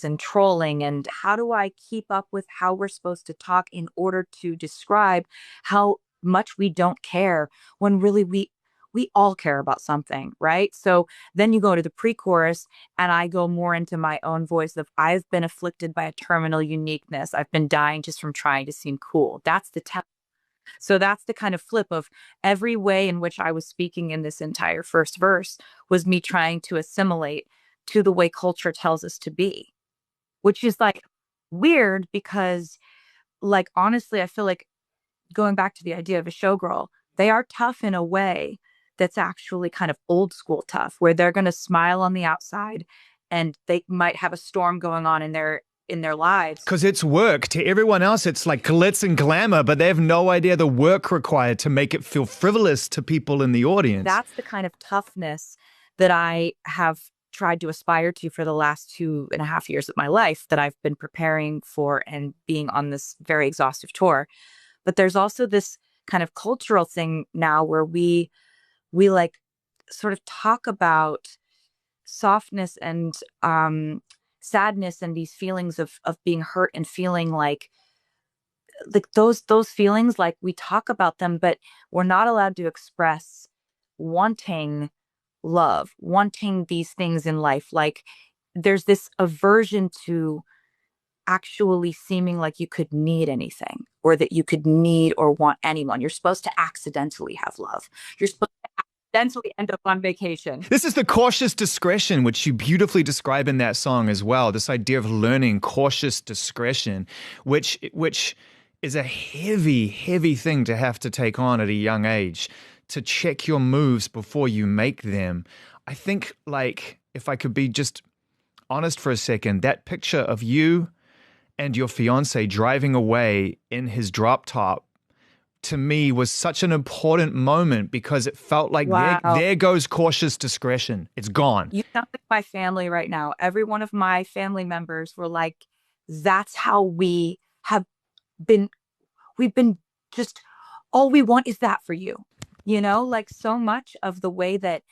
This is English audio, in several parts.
and trolling, and how do I keep up with how we're supposed to talk in order to describe how much we don't care when really we all care about something, right? So then you go to the pre-chorus and I go more into my own voice of I've been afflicted by a terminal uniqueness. I've been dying just from trying to seem cool. That's the so that's the kind of flip of every way in which I was speaking in this entire first verse was me trying to assimilate to the way culture tells us to be, which is like weird because, like, honestly, I feel like going back to the idea of a showgirl, they are tough in a way that's actually kind of old school tough, where they're going to smile on the outside and they might have a storm going on in their lives. Because it's work. To everyone else, it's like glitz and glamour, but they have no idea the work required to make it feel frivolous to people in the audience. That's the kind of toughness that I have tried to aspire to for the last 2.5 years of my life that I've been preparing for and being on this very exhaustive tour. But there's also this kind of cultural thing now where we like sort of talk about softness and sadness and these feelings of being hurt and feeling like those feelings, like we talk about them, but we're not allowed to express wanting love, wanting these things in life. Like there's this aversion to actually seeming like you could need anything or that you could need or want anyone. You're supposed to accidentally have love. You're supposed to accidentally end up on vacation. This is the cautious discretion, which you beautifully describe in that song as well. This idea of learning cautious discretion, which is a heavy, heavy thing to have to take on at a young age, to check your moves before you make them. I think, like, if I could be just honest for a second, that picture of you and your fiance driving away in his drop top, to me, was such an important moment because it felt like Wow. there goes cautious discretion. It's gone. You sound like my family right now. Every one of my family members were like, that's how we have been. We've been just, all we want is that for you. You know, like so much of the way that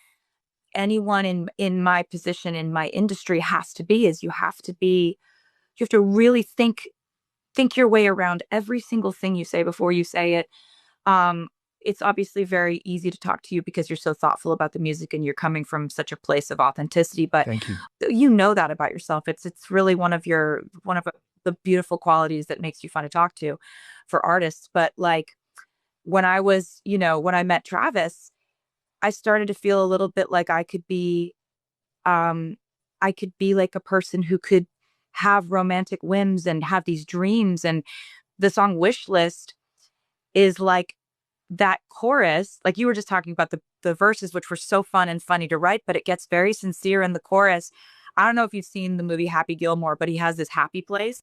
anyone in my position in my industry has to be is you have to really think your way around every single thing you say before you say it. It's obviously very easy to talk to you because you're so thoughtful about the music and you're coming from such a place of authenticity, but Thank you. you know that about yourself. It's really one of the beautiful qualities that makes you fun to talk to for artists. But like when I was, when I met Travis, I started to feel a little bit like um I could be like a person who could have romantic whims and have these dreams. And the song Wish List is like that chorus, like you were just talking about the verses, which were so fun and funny to write, but it gets very sincere in the chorus. I don't know if you've seen the movie Happy Gilmore, but he has this happy place,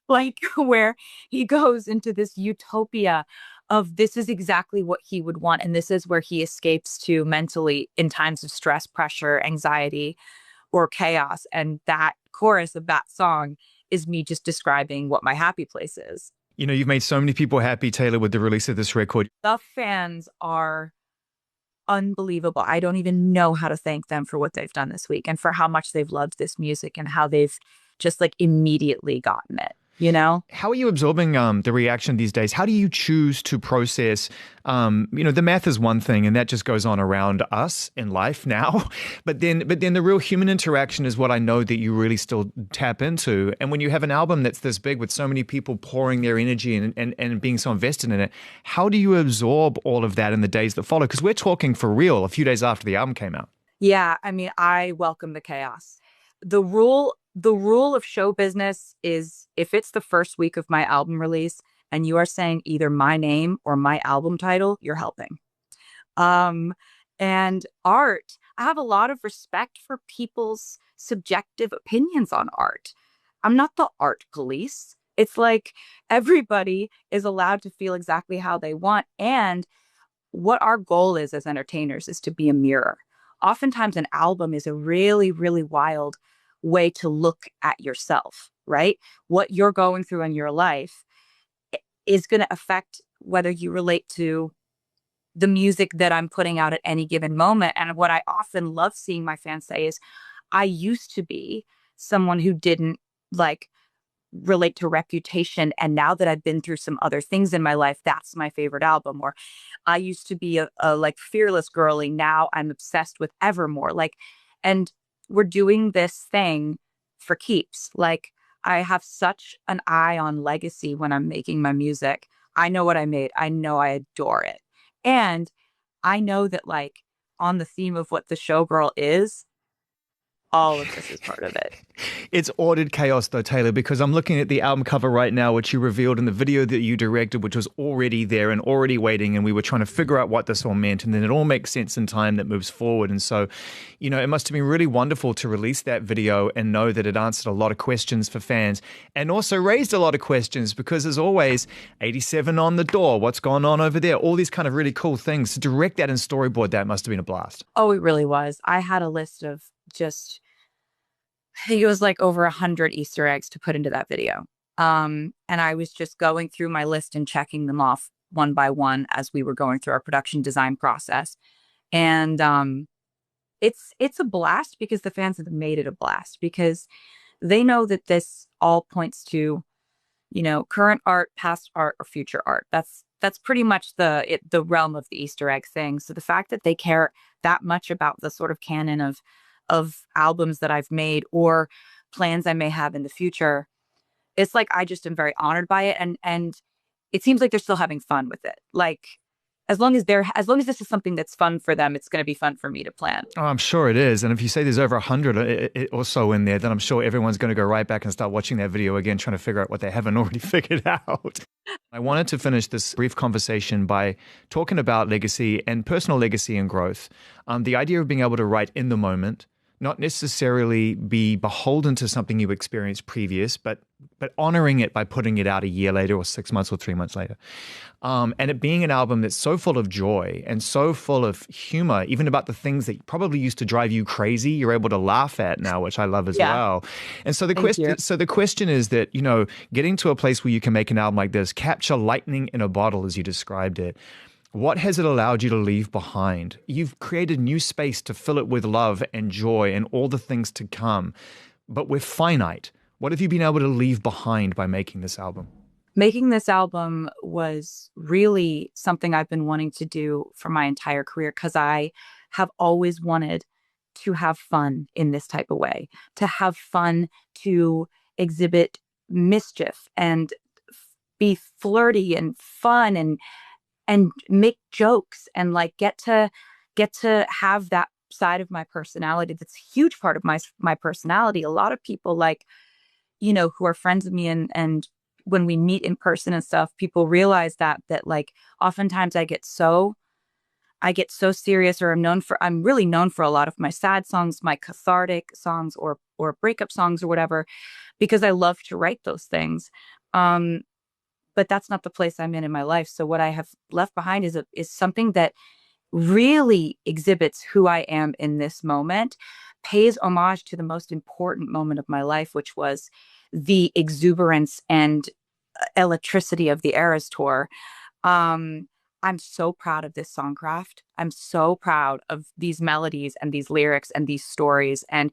like where he goes into this utopia of this is exactly what he would want. And this is where he escapes to mentally in times of stress, pressure, anxiety, or chaos. And that chorus of that song is me just describing what my happy place is. You know, you've made so many people happy, Taylor, with the release of this record. The fans are unbelievable. I don't even know how to thank them for what they've done this week and for how much they've loved this music and how they've just like immediately gotten it. You know, how are you absorbing the reaction these days? How do you choose to process? The math is one thing, and that just goes on around us in life now. But then the real human interaction is what I know that you really still tap into. And when you have an album that's this big with so many people pouring their energy and being so invested in it, how do you absorb all of that in the days that follow? Because we're talking for real a few days after the album came out. Yeah, I mean, I welcome the chaos. The rule of show business is if it's the first week of my album release and you are saying either my name or my album title, you're helping. And art, I have a lot of respect for people's subjective opinions on art. I'm not the art police. It's like everybody is allowed to feel exactly how they want. And what our goal is as entertainers is to be a mirror. Oftentimes, an album is a really, really wild way to look at yourself, right? What you're going through in your life is going to affect whether you relate to the music that I'm putting out at any given moment. And what I often love seeing my fans say is, I used to be someone who didn't like relate to reputation. And now that I've been through some other things in my life, that's my favorite album. Or I used to be a like fearless girly. Now I'm obsessed with Evermore. Like, and we're doing this thing for keeps. Like, I have such an eye on legacy when I'm making my music. I know what I made. I know I adore it. And I know that, like, on the theme of what the showgirl is, all of this is part of it. It's ordered chaos, though, Taylor, because I'm looking at the album cover right now, which you revealed in the video that you directed, which was already there and already waiting. And we were trying to figure out what this all meant. And then it all makes sense in time that moves forward. And so, it must have been really wonderful to release that video and know that it answered a lot of questions for fans and also raised a lot of questions because, as always, 87 on the door, what's going on over there? All these kind of really cool things. To direct that and storyboard that must have been a blast. Oh, it really was. I had a list of just, I think it was like over 100 Easter eggs to put into that video. And I was just going through my list and checking them off one by one as we were going through our production design process. And it's a blast because the fans have made it a blast because they know that this all points to, current art, past art, or future art. That's pretty much the realm of the Easter egg thing. So the fact that they care that much about the sort of canon of albums that I've made or plans I may have in the future, it's like I just am very honored by it, and it seems like they're still having fun with it. Like, as long as this is something that's fun for them, it's going to be fun for me to plan. Oh, I'm sure it is. And if you say there's over 100 or so in there, then I'm sure everyone's going to go right back and start watching that video again, trying to figure out what they haven't already figured out. I wanted to finish this brief conversation by talking about legacy and personal legacy and growth. The idea of being able to write in the moment, not necessarily be beholden to something you experienced previous, but honoring it by putting it out a year later or 6 months or 3 months later. And it being an album that's so full of joy and so full of humor, even about the things that probably used to drive you crazy, you're able to laugh at now, which I love as Yeah. well. And so Thank you. the question is that, getting to a place where you can make an album like this, capture lightning in a bottle as you described it. What has it allowed you to leave behind? You've created new space to fill it with love and joy and all the things to come, but we're finite. What have you been able to leave behind by making this album? Making this album was really something I've been wanting to do for my entire career because I have always wanted to have fun in this type of way, to have fun, to exhibit mischief and be flirty and fun and make jokes and like get to have that side of my personality that's a huge part of my personality. A lot of people, like, who are friends of me, and when we meet in person and stuff, people realize that like oftentimes I get so serious, or I'm really known for a lot of my sad songs, my cathartic songs, or breakup songs or whatever, because I love to write those things. Um but that's not the place I'm in my life. So what I have left behind is something that really exhibits who I am in this moment, pays homage to the most important moment of my life, which was the exuberance and electricity of the Eras tour. Um, I'm so proud of this songcraft. I'm so proud of these melodies and these lyrics and these stories and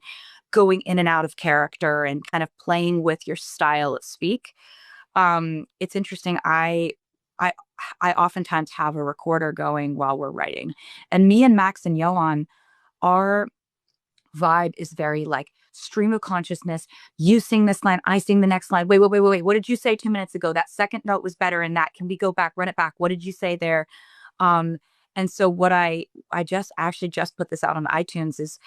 going in and out of character and kind of playing with your style of speak. It's interesting. I I oftentimes have a recorder going while we're writing. And me and Max and Johan, our vibe is very like stream of consciousness. You sing this line, I sing the next line. Wait, wait, wait, wait, wait. What did you say 2 minutes ago? That second note was better in that. Can we go back, run it back? What did you say there? Um, and so what I just put this out on iTunes is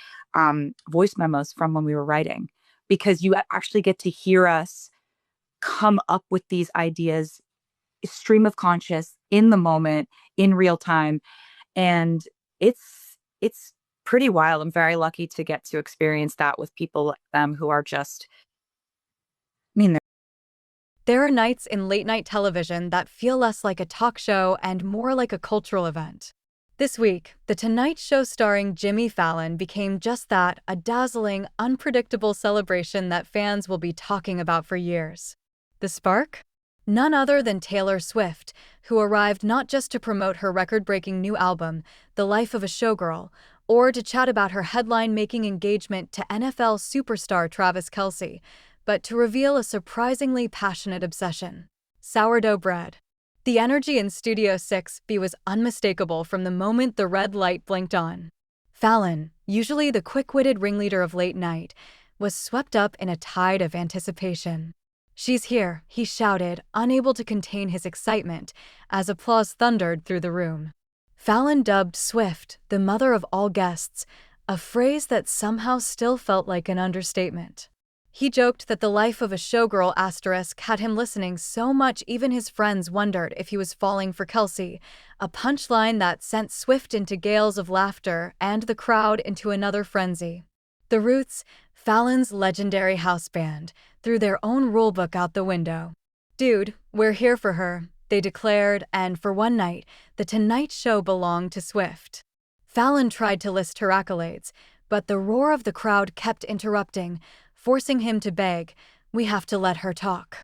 voice memos from when we were writing, because you actually get to hear us come up with these ideas, stream of conscious, in the moment, in real time. And it's pretty wild. I'm very lucky to get to experience that with people like them who are just, I mean, There are nights in late night television that feel less like a talk show and more like a cultural event. This week, The Tonight Show starring Jimmy Fallon became just that, a dazzling, unpredictable celebration that fans will be talking about for years. The spark? None other than Taylor Swift, who arrived not just to promote her record-breaking new album, The Life of a Showgirl, or to chat about her headline-making engagement to NFL superstar Travis Kelce, but to reveal a surprisingly passionate obsession: sourdough bread. The energy in Studio 6B was unmistakable from the moment the red light blinked on. Fallon, usually the quick-witted ringleader of late night, was swept up in a tide of anticipation. "She's here," he shouted, unable to contain his excitement, as applause thundered through the room. Fallon dubbed Swift the mother of all guests, a phrase that somehow still felt like an understatement. He joked that the life of a showgirl asterisk had him listening so much even his friends wondered if he was falling for Kelce, a punchline that sent Swift into gales of laughter and the crowd into another frenzy. The Roots, Fallon's legendary house band, threw their own rulebook out the window. "Dude, we're here for her," they declared, and for one night, The Tonight Show belonged to Swift. Fallon tried to list her accolades, but the roar of the crowd kept interrupting, forcing him to beg, "We have to let her talk."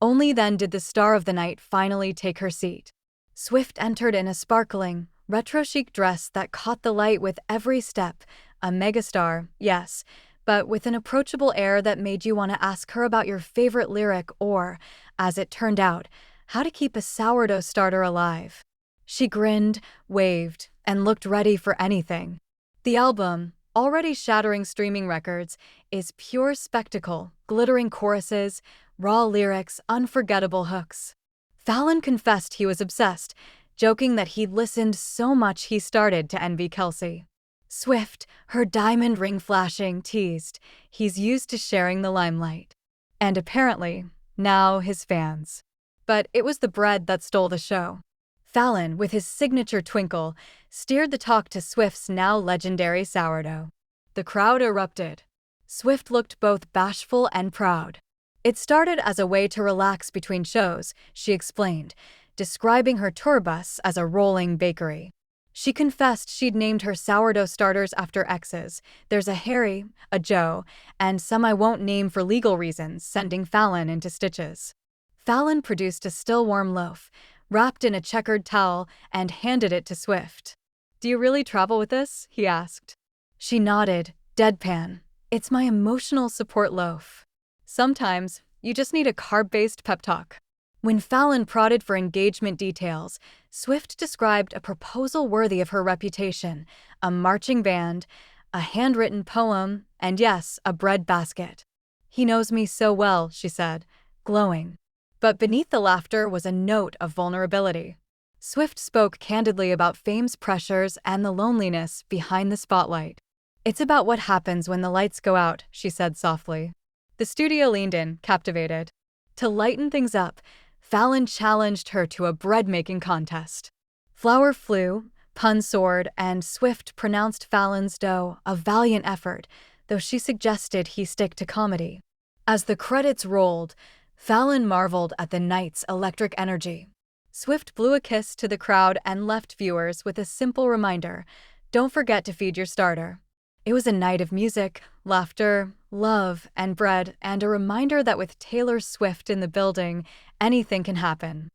Only then did the star of the night finally take her seat. Swift entered in a sparkling, retro-chic dress that caught the light with every step, a megastar, yes, but with an approachable air that made you want to ask her about your favorite lyric or, as it turned out, how to keep a sourdough starter alive. She grinned, waved, and looked ready for anything. The album, already shattering streaming records, is pure spectacle, glittering choruses, raw lyrics, unforgettable hooks. Fallon confessed he was obsessed, joking that he'd listened so much he started to envy Kelce. Swift, her diamond ring flashing, teased, "He's used to sharing the limelight." And apparently, now his fans. But it was the bread that stole the show. Fallon, with his signature twinkle, steered the talk to Swift's now legendary sourdough. The crowd erupted. Swift looked both bashful and proud. "It started as a way to relax between shows," she explained, describing her tour bus as a rolling bakery. She confessed she'd named her sourdough starters after exes. There's a Harry, a Joe, and some I won't name for legal reasons, sending Fallon into stitches. Fallon produced a still-warm loaf, wrapped in a checkered towel, and handed it to Swift. "Do you really travel with this?" he asked. She nodded, deadpan. "It's my emotional support loaf. Sometimes, you just need a carb-based pep talk." When Fallon prodded for engagement details, Swift described a proposal worthy of her reputation: a marching band, a handwritten poem, and yes, a bread basket. "He knows me so well," she said, glowing. But beneath the laughter was a note of vulnerability. Swift spoke candidly about fame's pressures and the loneliness behind the spotlight. "It's about what happens when the lights go out," she said softly. The studio leaned in, captivated. To lighten things up, Fallon challenged her to a bread-making contest. Flour flew, pun soared, and Swift pronounced Fallon's dough a valiant effort, though she suggested he stick to comedy. As the credits rolled, Fallon marveled at the night's electric energy. Swift blew a kiss to the crowd and left viewers with a simple reminder: don't forget to feed your starter. It was a night of music, laughter, love, and bread, and a reminder that with Taylor Swift in the building, anything can happen.